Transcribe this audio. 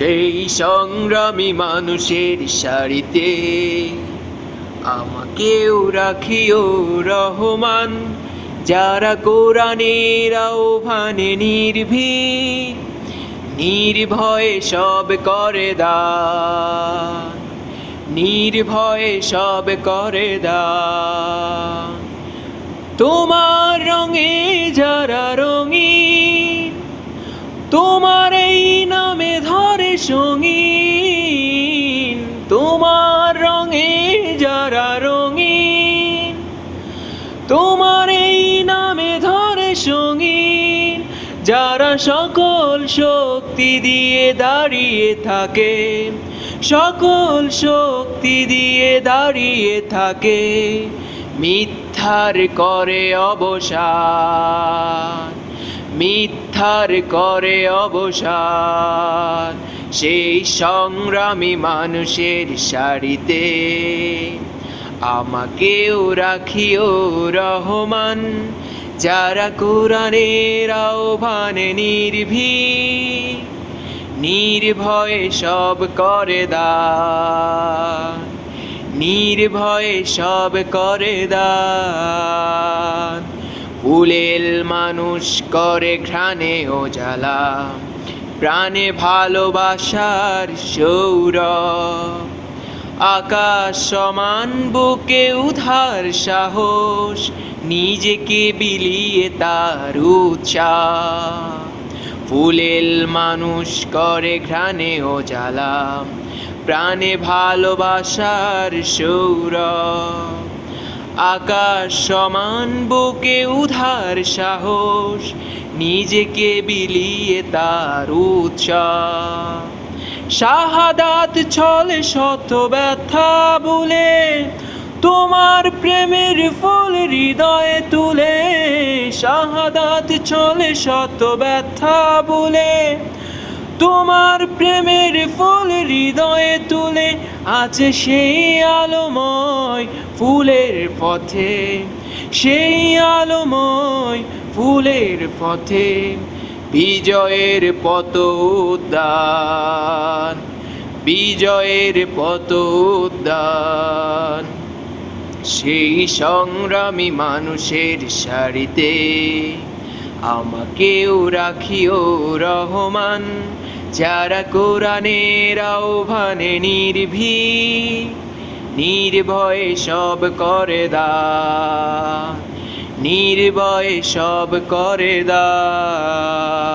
সেই সংগ্রামী মানুষের সারিতে আমাকেও রাখিও রহমান, যারা কোরআনের আহ্বানে নির্ভীক, নির্ভয়ে সব করে দান, নির্ভয়ে সব করে দান। তোমার রঙে যারা রঙিন, তোমার এই নামে ধরে সঙ্গীন। তোমার রঙে যারা রঙিন, তোমার এই নামে ধরে সঙ্গীন। যারা সকল শক্তি দিয়ে দাঁড়িয়ে থাকে, সকল শক্তি দিয়ে দাঁড়িয়ে থাকে, মিথ্যার করে অবসান, মিথ্যার করে অবসান। সেই সংগ্রামী মানুষের সারিতে আমাকেও রাখিও রহমান, যারা কোরআনের আহ্বানে নির্ভীক, নির্ভয়ে সব করে দান, নির্ভয়ে সব করে দান। ফুলেল মানুষ করে ঘ্রাণে ও জ্বালা, প্রাণে ভালোবাসার সৌরভ। আকাশ সমান বুকে উধার সাহস, নিজেকে বিলিয়ে তার উৎসাহ। ফুলেল মানুষ করে ঘ্রাণে ও জ্বালা, প্রাণে ভালোবাসার সৌরভ। আকাশ সমান বুকে উধার সাহস, নিজেকে বিলিয়ে তার উৎসাহ। শাহাদাত ছলে শত ব্যথা ভুলে, তোমার প্রেমের ফুল হৃদয়ে তুলে। শাহাদাত ছলে শত ব্যথা ভুলে, তোমার প্রেমের ফুল হৃদয়ে তুলে। আছে সেই আলোময় ফুলের পথে, সেই আলোময় ফুলের পথে, বিজয়ের পথ উদ্যান, বিজয়ের পথ উদ্যান। সেই সংগ্রামী মানুষের সারিতে আমাকেও রাখিও রহমান, যারা কোরআনের আহ্বানে নির্ভীক, নির্ভয়ে সব করে দান, নির্ভয়ে সব করে দান।